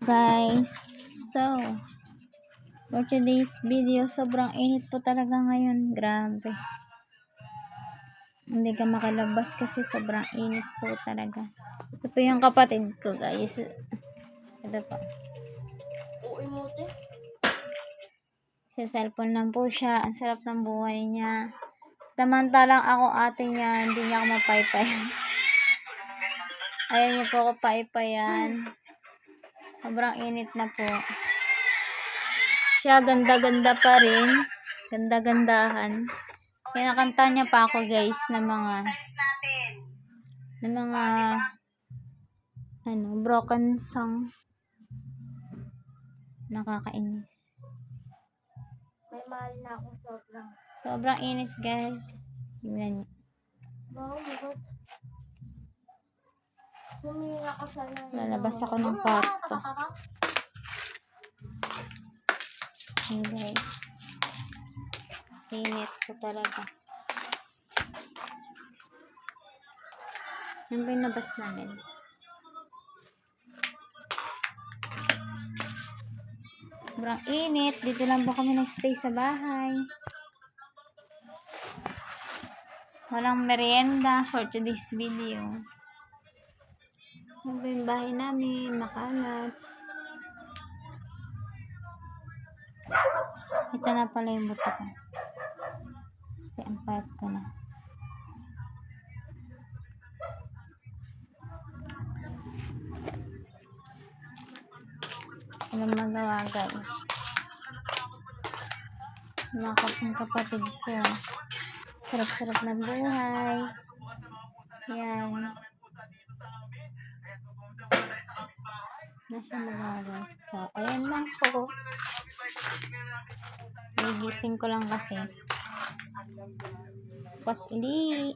Guys, so for today's video, sobrang init po talaga ngayon. Grabe, hindi ka makalabas kasi sobrang init po talaga. Ito po yung kapatid ko, guys. Ito po, sa cellphone lang po siya. Ang sarap ng buhay niya. Samantalang ako, ate niya, hindi niya ako mapaypayan. Ayaw niya po ako paypayan. Sobrang init na po. Siya ganda-ganda pa rin. Ganda-gandahan. Kinakanta niya pa ako, guys, ng mga broken song. Nakakainis. May mahal na ako sobrang. Sobrang init, guys. Tingnan niyo. Wow, bakit? Huminga ka sana. Lalabas ako ng kwarto. Hey, guys. Init po talaga. Yan ba yung nabas namin? Sobrang init. Dito lang po kami nagstay sa bahay. Walang merienda for today's video. Yan ba yung bahay namin? Makalat. Ito na pala yung buto ko. Kasi ang payat ko na. Walang magawa, guys. Mga kapatid ko. Sarap-sarap ng buhay. Yan. Nasa magawa. So, ayan lang po. Nagising ko lang kasi. Pas uli.